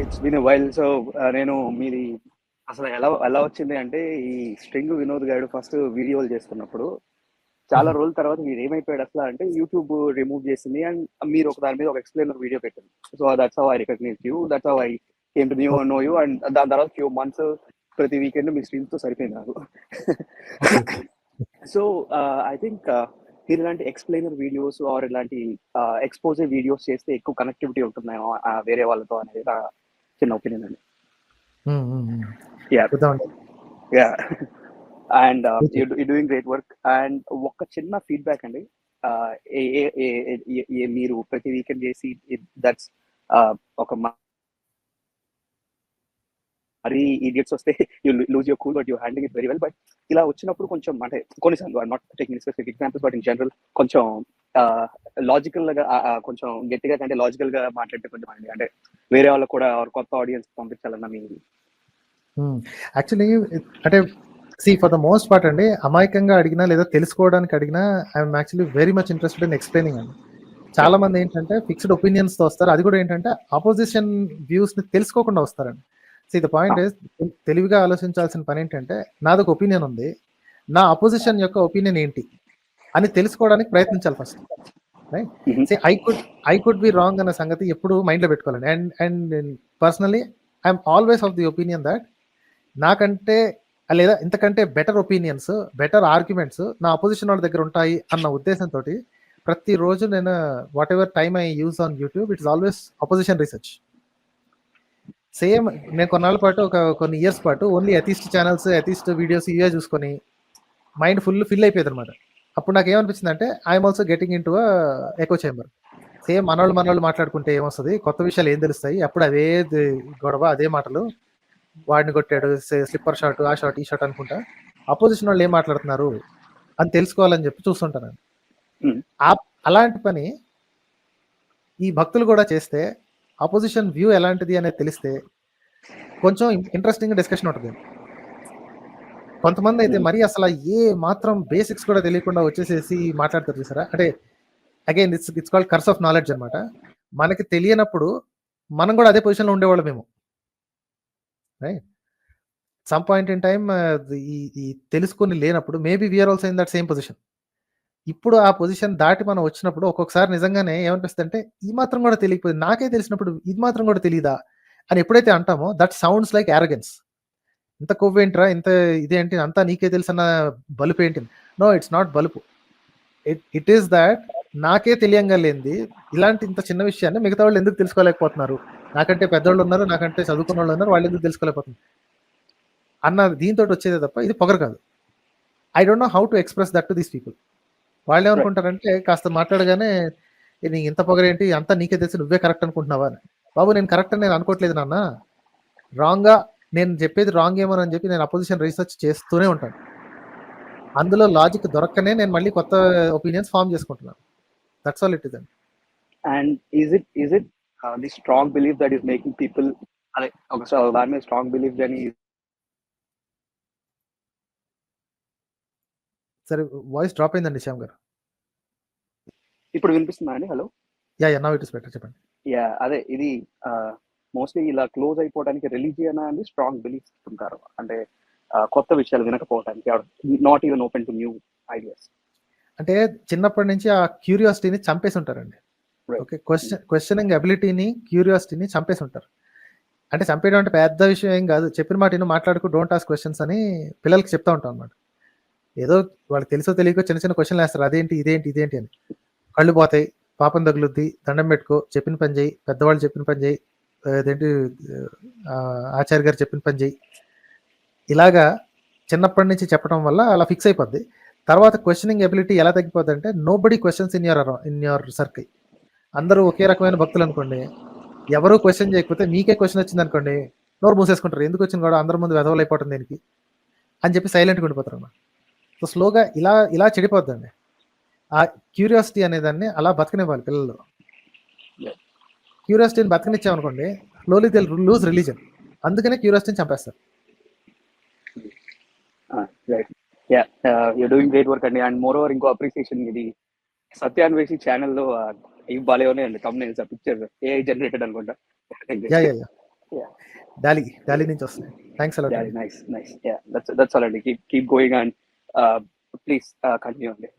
It's been a while. So నేను మీది అసలు ఎలా ఎలా వచ్చింది అంటే, ఈ స్ట్రింగ్ వినోద్ గారు ఫస్ట్ వీడియోలు చేస్తున్నప్పుడు చాలా రోజుల తర్వాత మీరు ఏమైపోయాడు అసలు అంటే, యూట్యూబ్ రిమూవ్ చేసింది అండ్ మీరు ఒక దాని మీద ఒక ఎక్స్ప్లెయినర్ వీడియో పెట్టారు. So that's how I recognise you, that's how I came to know you. And దాని తర్వాత ఫ్యూ మంత్స్ ప్రతి వీకెండ్ మీ స్ట్రీమ్స్ తో సరిపోయింది నాకు. సో ఐ థింక్ మీరు ఇలాంటి ఎక్స్ప్లెయినర్ వీడియోస్ ఆర్ ఇలాంటి ఎక్స్పోజే వీడియోస్ చేస్తే ఎక్కువ కనెక్టివిటీ ఉంటుందేమో వేరే వాళ్ళతో అనేది నా చిన్న ఒపీనియన్ అండి. Yeah and you doing great work. And ఒక చిన్న ఫీడ్బ్యాక్ అండి, మీరు ప్రతి వీకెండ్ చేసి దట్స్ ఒక మరీ ఈడియట్స్ వస్తే you lose your cool, but you handling it very well. But ఇలా వచ్చినప్పుడు కొంచెం అంటే కొన్నిసార్లు not taking specific examples, but in general కొంచెం లాజికల్ గా కొంచెం గట్టిగా అంటే లాజికల్ గా మాట్లాడితే కొంచెం అండి, అంటే వేరే వాళ్ళకు కూడా కొత్త ఆడియన్స్ పంపించాలన్న మీ యాక్చువల్లీ అంటే ఫర్ ద మోస్ట్ పార్ట్ అండి, అమాయకంగా అడిగినా లేదా తెలుసుకోవడానికి అడిగినా I'm actually very much interested in explaining అండి. చాలా మంది ఏంటంటే ఫిక్స్డ్ ఒపీనియన్స్ తో వస్తారు, అది కూడా ఏంటంటే అపోజిషన్ వ్యూస్ ని తెలుసుకోకుండా వస్తారండి. ద పాయింట్ ఇస్, తెలివిగా ఆలోచించాల్సిన పని ఏంటంటే, నాది ఒక ఒపీనియన్ ఉంది, నా అపోజిషన్ యొక్క ఒపీనియన్ ఏంటి అని తెలుసుకోవడానికి ప్రయత్నించాలి first. Right, I could be wrong అన్న సంగతి ఎప్పుడు మైండ్ లో పెట్టుకోవాలండి. And personally I'm always of the opinion that నాకంటే లేదా ఇంతకంటే బెటర్ ఒపీనియన్స్, బెటర్ ఆర్గ్యుమెంట్స్ నా అపోజిషన్ వాళ్ళ దగ్గర ఉంటాయి అన్న ఉద్దేశంతో ప్రతిరోజు నేను what ever time I use on YouTube, it's always opposition research. Same నేను కొన్నాళ్ళ పాటు కొన్ని ఇయర్స్ పాటు ఓన్లీ అథిస్ట్ ఛానల్స్, అథిస్ట్ వీడియోస్ ఇవే చూసుకొని మైండ్ ఫిల్ అయిపోయేది అనమాట. అప్పుడు నాకు ఏమనిపించింది అంటే, I'm also getting into echo chamber. Same మనోళ్ళు మాట్లాడుకుంటే ఏమొస్తుంది, కొత్త విషయాలు ఏం తెలుస్తాయి, అప్పుడు అదే గొడవ, అదే మాటలు, వాడిని కొట్టాడు, స్లిప్పర్ షాట్, ఆ షాట్, ఈ షాట్ అనుకుంటా, అపోజిషన్ వాళ్ళు ఏం మాట్లాడుతున్నారు అని తెలుసుకోవాలని చెప్పి చూస్తుంటాను. అలాంటి పని ఈ భక్తులు కూడా చేస్తే, అపోజిషన్ వ్యూ ఎలాంటిది అనేది తెలిస్తే కొంచెం ఇంట్రెస్టింగ్ డిస్కషన్ ఉంటుంది. కొంతమంది అయితే మరి అసలు ఏ మాత్రం బేసిక్స్ కూడా తెలియకుండా వచ్చేసేసి మాట్లాడతారు చూసారా. అంటే again it's called curse of knowledge అనమాట. మనకి తెలియనప్పుడు మనం కూడా అదే పొజిషన్లో ఉండేవాళ్ళం మేము. Right, some point in time ఈ తెలుసుకొని లేనప్పుడు maybe we're also in that same position. ఇప్పుడు ఆ పొజిషన్ దాటి మనం వచ్చినప్పుడు ఒక్కొక్కసారి నిజంగానే ఏమనిపిస్తుంది అంటే, ఈ మాత్రం కూడా తెలియకపోయింది, నాకే తెలిసినప్పుడు ఇది మాత్రం కూడా తెలియదా అని ఎప్పుడైతే అంటామో, దట్ సౌండ్స్ లైక్ యారగెన్స్. ఇంత కొవ్వేంట్రా, ఇంత ఇదేంటి, అంతా నీకే తెలుసన్న బలుపు ఏంటి? నో, ఇట్స్ నాట్ బలుపు. ఇట్ ఈస్ దాట్ నాకే తెలియంగా లేనిది ఇలాంటి ఇంత చిన్న విషయాన్ని మిగతా వాళ్ళు ఎందుకు తెలుసుకోలేకపోతున్నారు, నాకంటే పెద్దవాళ్ళు ఉన్నారు, నాకంటే చదువుకున్న వాళ్ళు ఉన్నారు, వాళ్ళు ఎందుకు తెలుసుకోలేకపోతున్నారు అన్న దీంతో వచ్చేదే తప్ప ఇది పొగరు కాదు. I don't know how to express that to these people. వాళ్ళు ఏమనుకుంటారంటే, కాస్త మాట్లాడగానే నీకు ఇంత పొగరేంటి, అంతా నీకే తెలిసి నువ్వే కరెక్ట్ అనుకుంటున్నావా అని. బాబు, నేను కరెక్ట్ అని నేను అనుకోవట్లేదు నాన్న, రాంగ్గా నేను చెప్పేది రాంగ్ ఏమో అని చెప్పి నేను అపోజిషన్ రీసెర్చ్ చేస్తూనే ఉంటాను. అందులో లాజిక్ దొరకనే నేను మళ్ళీ కొత్త ఒపీనియన్స్ ఫామ్ చేసుకుంటున్నాను. దట్స్ ఆల్ ఇట్ ఇస్ అండి. And is it the strong belief that is making people, అదే ఒక దాని మీద స్ట్రాంగ్ బిలీఫ్ కానీ. సరే, వాయిస్ డ్రాప్ అయిందండి శ్యామ్ గారు. ఇప్పుడు వినిపిస్తుందా అండి? Hello. Yeah, now it is better, చెప్పండి. యా, అదే ఇది మోస్ట్లీ ఇలా క్లోజ్ అయిపోవడానికి రిలీజియన్ అనేది స్ట్రాంగ్ బిలీఫ్ ఉంటారు. అంటే కొత్త విషయాలు వినకపోవడానికి, not even open to new ideas. అంటే చిన్నప్పటి నుంచి ఆ క్యూరియాసిటీని చంపేసి ఉంటారండి. ఓకే, క్వశ్చనింగ్ అబిలిటీని, క్యూరియాసిటీని చంపేసి ఉంటారు. అంటే చంపేయడం అంటే పెద్ద విషయం ఏం కాదు, చెప్పిన మాట మాట్లాడుకు, డోంట్ ఆస్క్ క్వశ్చన్స్ అని పిల్లలకి చెప్తా ఉంటాం అనమాట. ఏదో వాళ్ళకి తెలుసో తెలియకో చిన్న చిన్న క్వశ్చన్లు వేస్తారు, అదేంటి ఇదేంటి ఇదేంటి అని. కళ్ళు పోతాయి, పాపం తగులుద్ది, దండం పెట్టుకో, చెప్పిన పని చేయి, పెద్దవాళ్ళు చెప్పిన పని చేయి, అదేంటి ఆచార్య గారు చెప్పిన పని చేయి, ఇలాగా చిన్నప్పటి నుంచి చెప్పడం వల్ల అలా ఫిక్స్ అయిపోద్ది. తర్వాత క్వశ్చనింగ్ ఎబిలిటీ ఎలా తగ్గిపోద్ది అంటే, nobody questions in your circle. అందరూ ఒకే రకమైన భక్తులు అనుకోండి, ఎవరు క్వశ్చన్ చేయకపోతే మీకే క్వశ్చన్ వచ్చింది అనుకోండి, నోరు మూసేసుకుంటారు, ఎందుకు వచ్చింది కూడా అందరి ముందు వెధవలు అయిపోవటం దేనికి అని చెప్పి సైలెంట్గా ఉండిపోతారు అన్నమాట. సో స్లోగా ఇలా చెడిపోద్దండి. ఆ క్యూరియాసిటీ అనేదాన్ని అలా బతకనివ్వాలి పిల్లలు. క్యూరియాసిటీని బతకనిచ్చామనుకోండి, స్లోలీ దే లూజ్ రిలీజన్. అందుకనే క్యూరియాసిటీని చంపేస్తారు. you're doing great work అండి. అండ్ మోర్ ఓవర్ ఇంకో అప్రిసియేషన్, ఇది సత్యాన్వేషి ఛానల్లో ఇవి బాగానే అండి, thumbnails, పిక్చర్స్ AI జనరేటెడ్ అనుకుంటా. Yeah. డాలీ నుంచి వస్తున్నాయి. థ్యాంక్స్ అలాట్ అండి. నైస్. యా, దట్స్ ఆల్ అండి. Keep going and please continue అండి.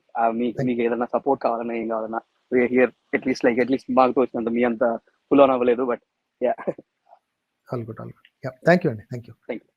మీకు ఏదైనా సపోర్ట్ కావాలన్నా ఏం కావాలన్నా వీఆర్ హియర్. అట్లీస్ట్ మాకు తోచినంత మీ అంత ఫుల్ ఆన్ అవ్వలేదు, but yeah. All good. Yeah, thank you అండి. Thank you.